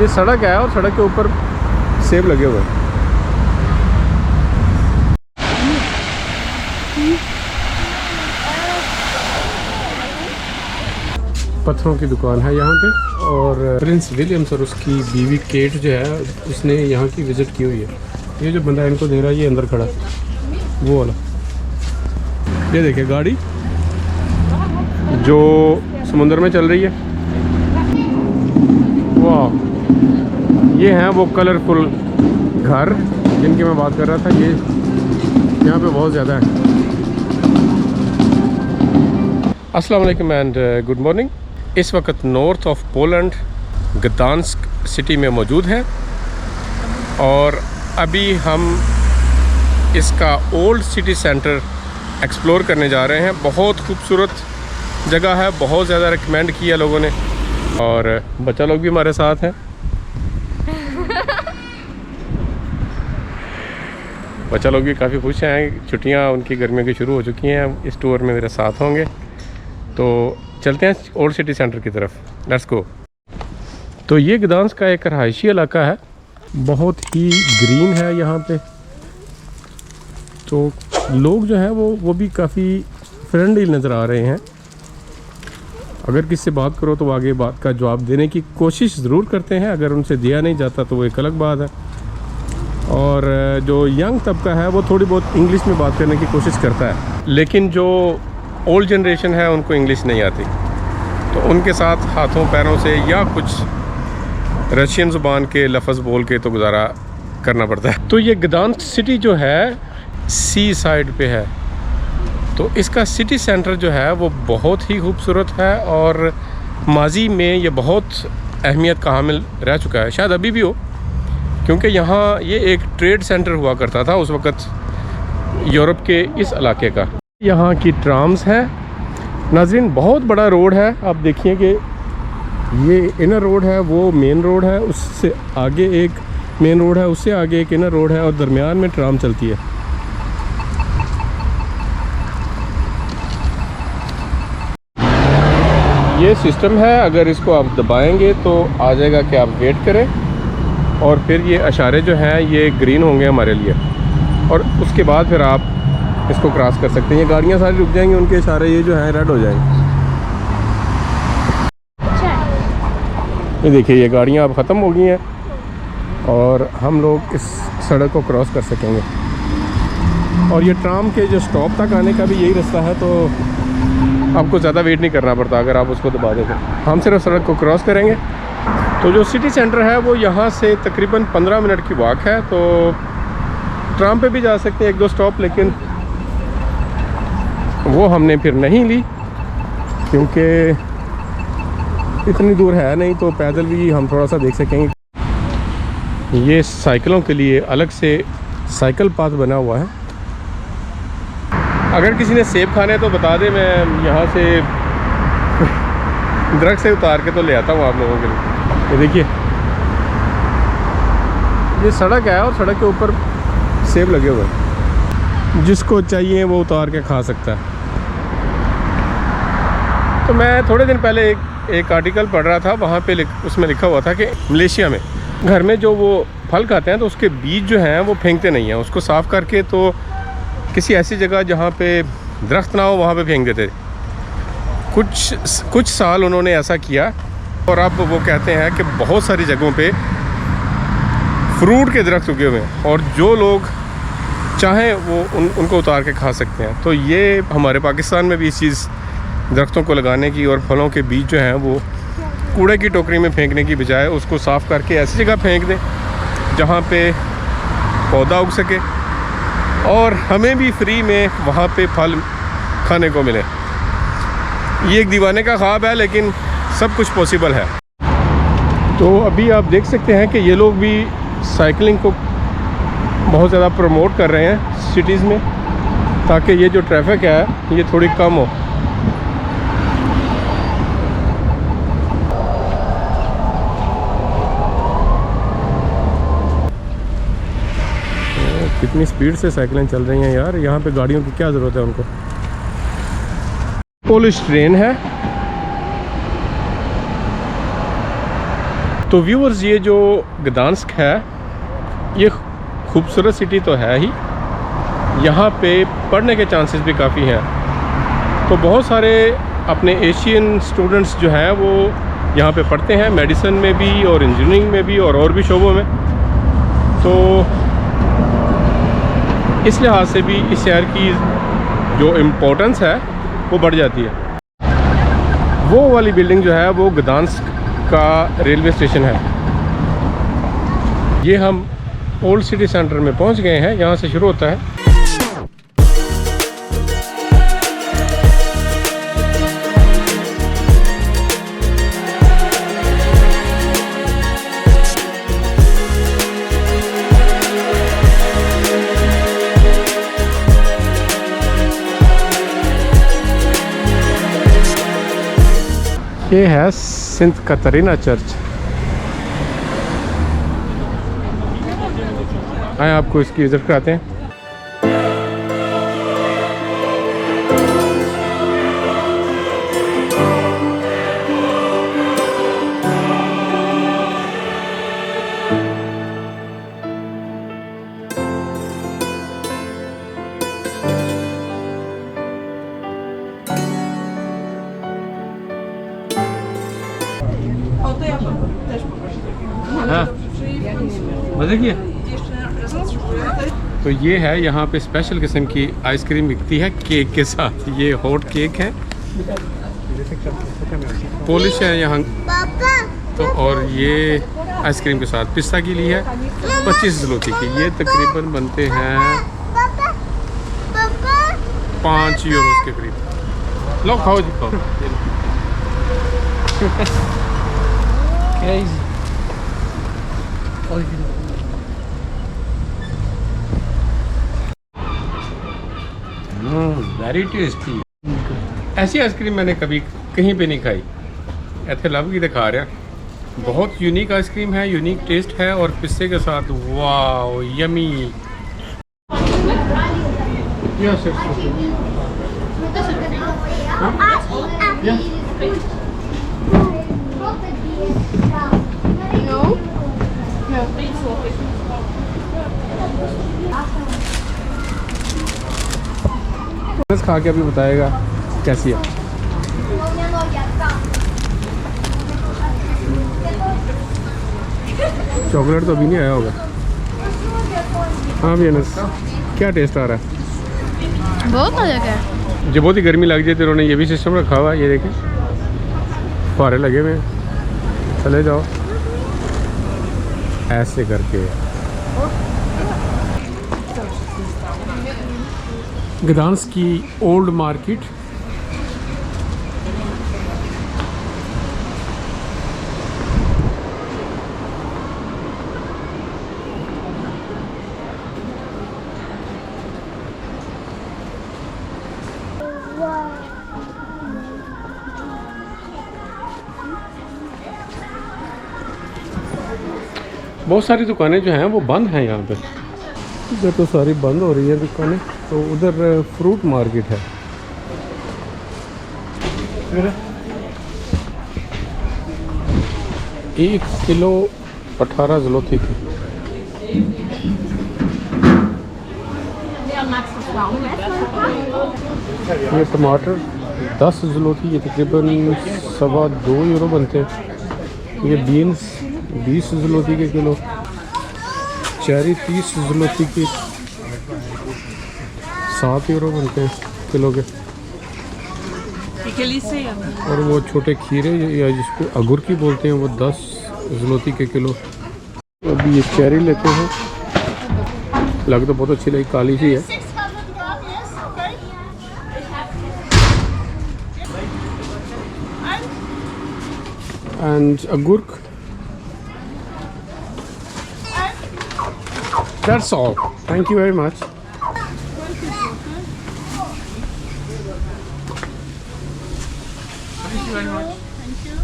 ये सड़क है और सड़क के ऊपर सेब लगे हुए हैं। पत्थरों की दुकान है यहाँ पे और प्रिंस विलियम्स और उसकी बीवी केट जो है उसने यहाँ की विज़िट की हुई है। ये जो बंदा इनको दे रहा है ये अंदर खड़ा है वो वाला। ये देखिए गाड़ी जो समुद्र में चल रही है। वाह, ये हैं वो कलरफुल घर जिनकी मैं बात कर रहा था। ये यहाँ पे बहुत ज़्यादा है। अस्सलाम वालेकुम एंड गुड मॉर्निंग। इस वक्त नॉर्थ ऑफ पोलैंड गदांस्क सिटी में मौजूद हैं और अभी हम इसका ओल्ड सिटी सेंटर एक्सप्लोर करने जा रहे हैं। बहुत खूबसूरत जगह है, बहुत ज़्यादा रिकमेंड किया लोगों ने और बच्चा लोग भी हमारे साथ हैं। बच्चा लोग भी काफ़ी खुश हैं, छुट्टियां उनकी गर्मियों की शुरू हो चुकी हैं। इस टूर में मेरे साथ होंगे तो चलते हैं ओल्ड सिटी सेंटर की तरफ। Let's go. तो ये गदांस्क का एक रहायशी इलाका है, बहुत ही ग्रीन है यहाँ पे। तो लोग जो हैं वो भी काफ़ी फ्रेंडली नज़र आ रहे हैं। अगर किसी से बात करो तो वो आगे बात का जवाब देने की कोशिश ज़रूर करते हैं। अगर उनसे दिया नहीं जाता तो वो एक अलग बात है। और जो यंग तबका है वो थोड़ी बहुत इंग्लिश में बात करने की कोशिश करता है, लेकिन जो ओल्ड जनरेशन है उनको इंग्लिश नहीं आती तो उनके साथ हाथों पैरों से या कुछ रशियन ज़ुबान के लफ्ज़ बोल के तो गुजारा करना पड़ता है। तो ये गदांस्क सिटी जो है सी साइड पे है, तो इसका सिटी सेंटर जो है वो बहुत ही खूबसूरत है और माजी में ये बहुत अहमियत का हामिल रह चुका है, शायद अभी भी हो, क्योंकि यहाँ ये एक ट्रेड सेंटर हुआ करता था उस वक़्त यूरोप के इस इलाके का। यहाँ की ट्राम्स हैं नाज़रीन, बहुत बड़ा रोड है। आप देखिए कि ये इनर रोड है, वो मेन रोड है, उससे आगे एक मेन रोड है, उससे आगे एक इनर रोड है और दरमियान में ट्राम चलती है। ये सिस्टम है, अगर इसको आप दबाएंगे तो आ जाएगा कि आप वेट करें और फिर ये इशारे जो हैं ये ग्रीन होंगे हमारे लिए और उसके बाद फिर आप इसको क्रॉस कर सकते हैं। ये गाड़ियाँ सारी रुक जाएंगी, उनके इशारे ये जो हैं रेड हो जाएंगे। ये देखिए ये गाड़ियाँ अब ख़त्म हो गई हैं और हम लोग इस सड़क को क्रॉस कर सकेंगे। और ये ट्राम के जो स्टॉप तक आने का भी यही रास्ता है, तो आपको ज़्यादा वेट नहीं करना पड़ता अगर आप उसको दबा देते। हम सिर्फ सड़क को क्रॉस करेंगे। तो जो सिटी सेंटर है वो यहाँ से तकरीबन 15 मिनट की वॉक है, तो ट्राम पे भी जा सकते हैं एक दो स्टॉप, लेकिन वो हमने फिर नहीं ली क्योंकि इतनी दूर है नहीं, तो पैदल भी हम थोड़ा सा देख सकेंगे। ये साइकिलों के लिए अलग से साइकिल पाथ बना हुआ है। अगर किसी ने सेब खाने तो बता दे, मैं यहाँ से दरख्त से उतार के तो ले आता हूँ आप लोगों के लिए। ये देखिए ये सड़क है और सड़क के ऊपर सेब लगे हुए हैं, जिसको चाहिए वो उतार के खा सकता है। तो मैं थोड़े दिन पहले एक आर्टिकल पढ़ रहा था, वहाँ पे उसमें लिखा हुआ था कि मलेशिया में घर में जो वो फल खाते हैं तो उसके बीज जो हैं वो फेंकते नहीं हैं, उसको साफ़ करके तो किसी ऐसी जगह जहाँ पे दरख्त ना हो वहाँ पे फेंक देते। कुछ साल उन्होंने ऐसा किया और अब वो कहते हैं कि बहुत सारी जगहों पे फ्रूट के दरख्त उगे हुए हैं और जो लोग चाहें वो उनको उतार के खा सकते हैं। तो ये हमारे पाकिस्तान में भी इस चीज़ दरख्तों को लगाने की और फलों के बीज जो हैं वो कूड़े की टोकरी में फेंकने की बजाय उसको साफ़ करके ऐसी जगह फेंक दें जहाँ पे पौधा उग सके और हमें भी फ्री में वहाँ पे फल खाने को मिले। ये एक दीवाने का ख्वाब है, लेकिन सब कुछ पॉसिबल है। तो अभी आप देख सकते हैं कि ये लोग भी साइकिलिंग को बहुत ज़्यादा प्रमोट कर रहे हैं सिटीज़ में, ताकि ये जो ट्रैफिक है ये थोड़ी कम हो। कितनी स्पीड से साइकिलें चल रही हैं यार, यहाँ पे गाड़ियों की क्या ज़रूरत है उनको। पोलिश ट्रेन है तो व्यूअर्स, ये जो गदांस्क है ये खूबसूरत सिटी तो है ही, यहाँ पे पढ़ने के चांसेस भी काफ़ी हैं। तो बहुत सारे अपने एशियन स्टूडेंट्स जो हैं वो यहाँ पे पढ़ते हैं, मेडिसिन में भी और इंजीनियरिंग में भी और भी शोबों में। तो इस लिहाज से भी इस शहर की जो इम्पोर्टेंस है वो बढ़ जाती है। वो वाली बिल्डिंग जो है वो गदांस्क का रेलवे स्टेशन है। ये हम ओल्ड सिटी सेंटर में पहुंच गए हैं, यहाँ से शुरू होता है। ये है सेंट कैथरीना चर्च। आए आपको इसकी विजिट कराते हैं। मज़े की है। तो ये है यहाँ पे स्पेशल किस्म की आइसक्रीम बिकती है केक के साथ। ये हॉट केक है, पॉलिश है यहाँ तो। और ये आइसक्रीम के साथ पिस्ता की ली है 25 ज़लोती की। ये तकरीबन बनते हैं 5 यूरोस के करीब। लो खाओ जी, खाओ। Very tasty. ऐसी आइसक्रीम मैंने कभी कहीं पे नहीं खाई। इतने लव की दिखा रहा। बहुत यूनिक आइसक्रीम है, यूनिक टेस्ट है और पिस्ते के साथ। Wow yummy. खा के अभी बताएगा कैसी है। चॉकलेट तो अभी नहीं आया होगा। हाँ भी अनस, क्या टेस्ट आ रहा है? बहुत अलग है। जब बहुत ही गर्मी लग जाए तो उन्होंने ये भी सिस्टम रखा हुआ है। ये देखें फुहारे लगे हुए हैं, चले जाओ ऐसे करके। गदांस्क की ओल्ड मार्केट। बहुत सारी दुकानें जो हैं वो बंद हैं यहाँ पे। इधर तो सारी बंद हो रही है दुकानें। तो उधर फ्रूट मार्केट है। 1 किलो 18 ज़लोती की। ये टमाटर 10 ज़लोती, ये तकरीबन 2.25 यूरो बनते हैं। ये बीन्स 20 ज़लोती के किलो। चेरी 30 ज़लोती की 7 यूरो बनते हैं किलो के। और वो छोटे खीरे या जिसको अगुर की बोलते हैं वो 10 ज़लोती के किलो। अभी ये चेरी लेते हैं। लग तो बहुत अच्छी लगी, काली सी है। And अगुर। That's all. Thank you very much. Thank you very much. Thank you.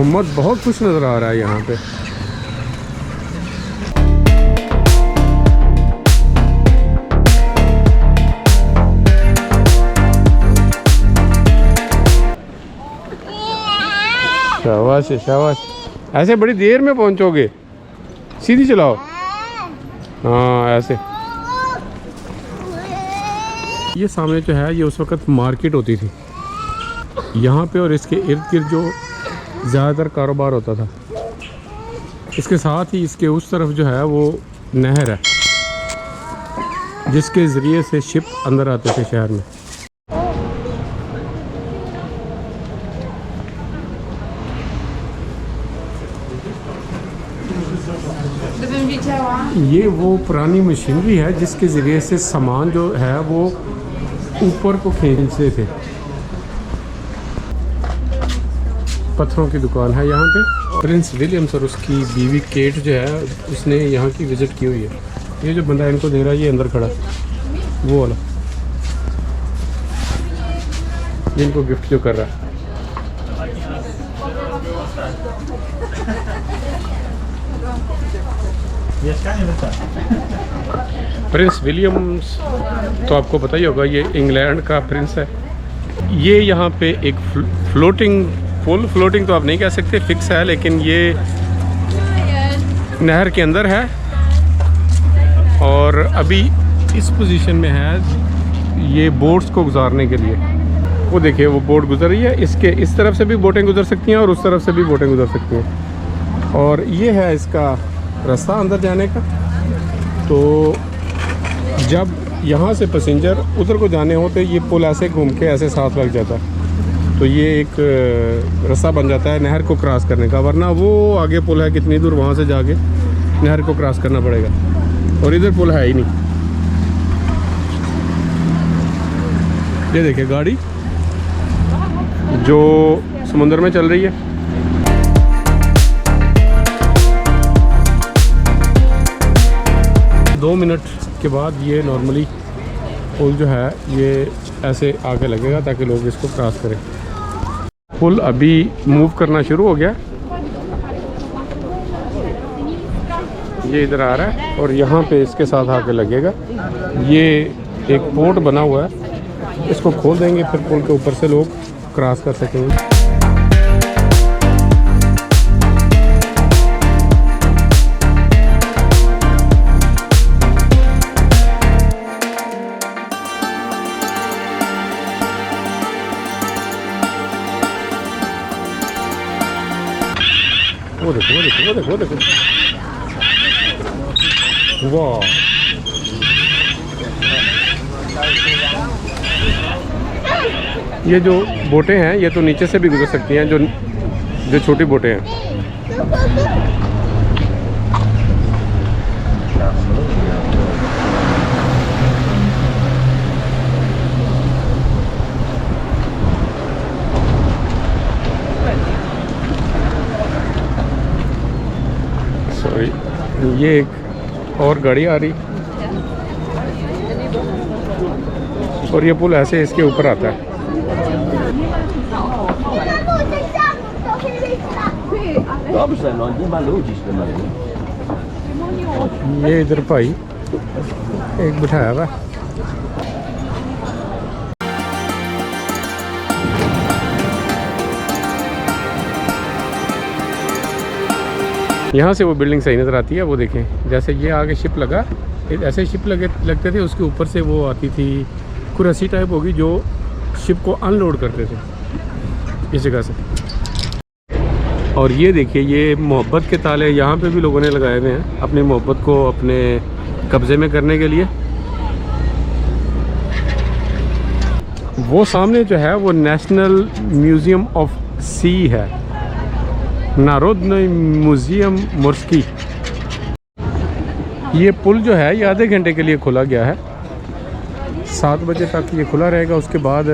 Mohammed बहुत खुश नज़र आ रहा है यहाँ पे। शाबाश शाबाश, ऐसे बड़ी देर में पहुँचोगे, सीधी चलाओ। हाँ ऐसे। ये सामने जो है ये उस वक़्त मार्केट होती थी यहाँ पे, और इसके इर्द गिर्द जो ज़्यादातर कारोबार होता था। इसके साथ ही इसके उस तरफ जो है वो नहर है जिसके ज़रिए से शिप अंदर आते थे शहर में। ये वो पुरानी मशीनरी है जिसके ज़रिए से सामान जो है वो ऊपर को खींचते थे। पत्थरों की दुकान है यहाँ पे। प्रिंस विलियम्स और उसकी बीवी केट जो है उसने यहाँ की विज़िट की हुई है। ये जो बंदा इनको दे रहा है ये अंदर खड़ा, वो वाला जिनको गिफ्ट जो कर रहा है। प्रिंस विलियम्स तो आपको पता ही होगा, ये इंग्लैंड का प्रिंस है। ये यहाँ पे एक फुल फ्लोटिंग तो आप नहीं कह सकते, फिक्स है, लेकिन ये नहर के अंदर है और अभी इस पोजीशन में है ये बोट्स को गुजारने के लिए। वो देखिए वो बोट गुजर रही है, इसके इस तरफ से भी बोटें गुजर सकती हैं और उस तरफ से भी बोटें गुजर सकती हैं। और ये है इसका रास्ता अंदर जाने का। तो जब यहाँ से पैसेंजर उधर को जाने हो तो ये पुल ऐसे घूम के ऐसे साथ लग जाता है, तो ये एक रास्ता बन जाता है नहर को क्रॉस करने का। वरना वो आगे पुल है कितनी दूर, वहाँ से जाके नहर को क्रॉस करना पड़ेगा, और इधर पुल है ही नहीं। ये देखिए गाड़ी जो समुद्र में चल रही है। दो मिनट के बाद ये नॉर्मली पुल जो है ये ऐसे आगे लगेगा ताकि लोग इसको क्रॉस करें। पुल अभी मूव करना शुरू हो गया, ये इधर आ रहा है और यहाँ पे इसके साथ आके लगेगा। ये एक पोर्ट बना हुआ है, इसको खोल देंगे फिर पुल के ऊपर से लोग क्रॉस कर सकेंगे। वो देखो वो देखो वो देखो वो देखो, वाह। ये जो बोटें हैं ये तो नीचे से भी गुजर सकती हैं, जो छोटी बोटें हैं। सॉरी, ये एक और गाड़ी आ रही और ये पुल ऐसे इसके ऊपर आता है। ये इधर भाई एक बिठाया हुआ। यहाँ से वो बिल्डिंग सही नज़र आती है। वो देखें जैसे ये आगे शिप लगा, ऐसे शिप लगते थे, उसके ऊपर से वो आती थी, कोई रस्सी टाइप होगी जो शिप को अनलोड करते थे इस जगह से। और ये देखिए ये मोहब्बत के ताले यहाँ पे भी लोगों ने लगाए हुए हैं अपनी मोहब्बत को अपने कब्ज़े में करने के लिए। वो सामने जो है वो नेशनल म्यूज़ियम ऑफ सी है, नारोदनी म्यूज़ियम मुर्स्की। ये पुल जो है ये आधे घंटे के लिए खुला गया है, 7 बजे तक ये खुला रहेगा। उसके बाद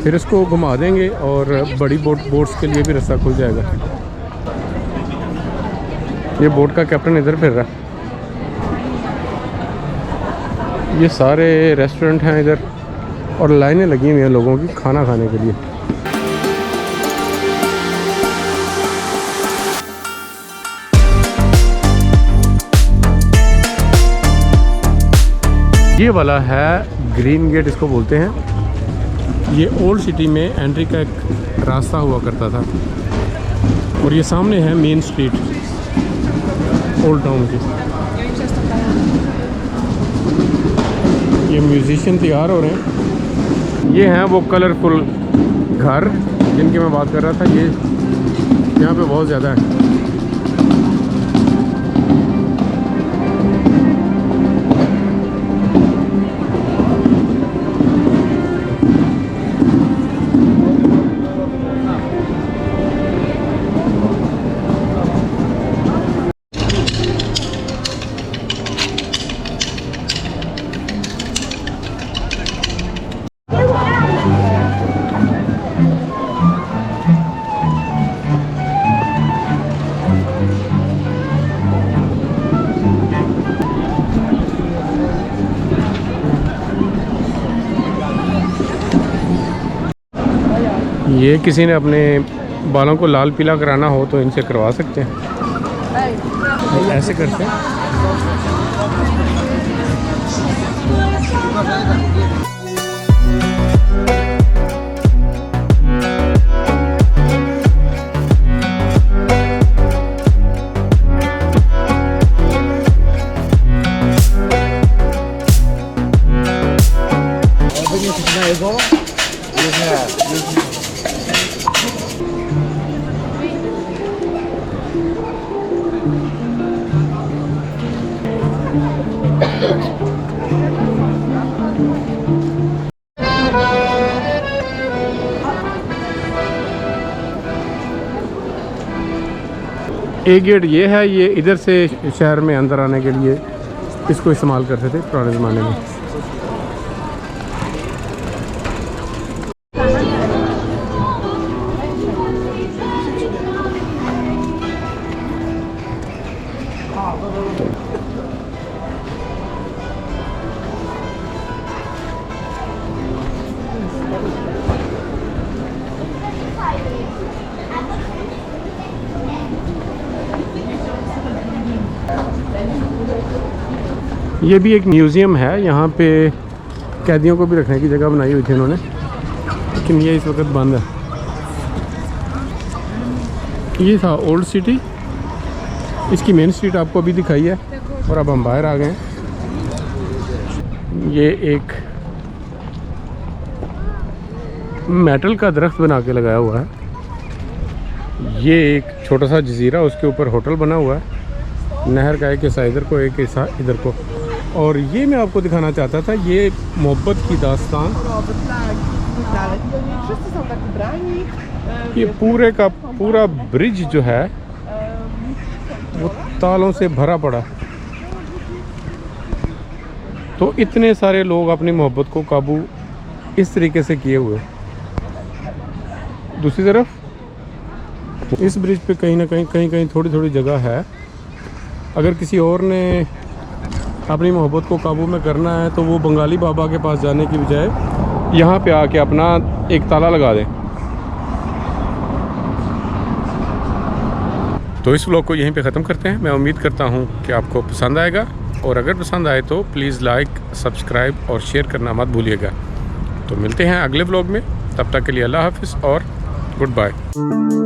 फिर इसको घुमा देंगे और बड़ी बोट्स के लिए भी रास्ता खुल जाएगा। ये बोट का कैप्टन इधर फिर रहा। ये सारे रेस्टोरेंट हैं इधर और लाइनें लगी हुई हैं लोगों की खाना खाने के लिए। ये वाला है ग्रीन गेट, इसको बोलते हैं। ये ओल्ड सिटी में एंट्री का एक रास्ता हुआ करता था, और ये सामने है मेन स्ट्रीट ओल्ड टाउन की। ये म्यूजिशियन तैयार हो रहे हैं। ये हैं वो कलरफुल घर जिनकी मैं बात कर रहा था, ये यहाँ पे बहुत ज़्यादा है। ये किसी ने अपने बालों को लाल पीला कराना हो तो इनसे करवा सकते हैं। ऐसे करते हैं। एक गेट ये है, ये इधर से शहर में अंदर आने के लिए इसको इस्तेमाल करते थे पुराने ज़माने में। ये भी एक म्यूज़ियम है, यहाँ पे कैदियों को भी रखने की जगह बनाई हुई थी उन्होंने, लेकिन ये इस वक्त बंद है। ये था ओल्ड सिटी, इसकी मेन स्ट्रीट आपको अभी दिखाई है, और अब हम बाहर आ गए हैं। ये एक मेटल का दरख्त बना के लगाया हुआ है। ये एक छोटा सा जजीरा, उसके ऊपर होटल बना हुआ है। नहर का एक हिस्सा इधर को, एक हिस्सा इधर को। और ये मैं आपको दिखाना चाहता था, ये मोहब्बत की दास्तान। ये पूरे का पूरा ब्रिज जो है वो तालों से भरा पड़ा, तो इतने सारे लोग अपनी मोहब्बत को काबू इस तरीके से किए हुए। दूसरी तरफ इस ब्रिज पे कहीं ना कहीं थोड़ी थोड़ी जगह है। अगर किसी और ने अपनी मोहब्बत को काबू में करना है तो वो बंगाली बाबा के पास जाने की बजाय यहाँ पे आके अपना एक ताला लगा दें। तो इस व्लॉग को यहीं पे ख़त्म करते हैं। मैं उम्मीद करता हूँ कि आपको पसंद आएगा, और अगर पसंद आए तो प्लीज़ लाइक, सब्सक्राइब और शेयर करना मत भूलिएगा। तो मिलते हैं अगले व्लॉग में, तब तक के लिए अल्लाह हाफ़िज़ और गुड बाय।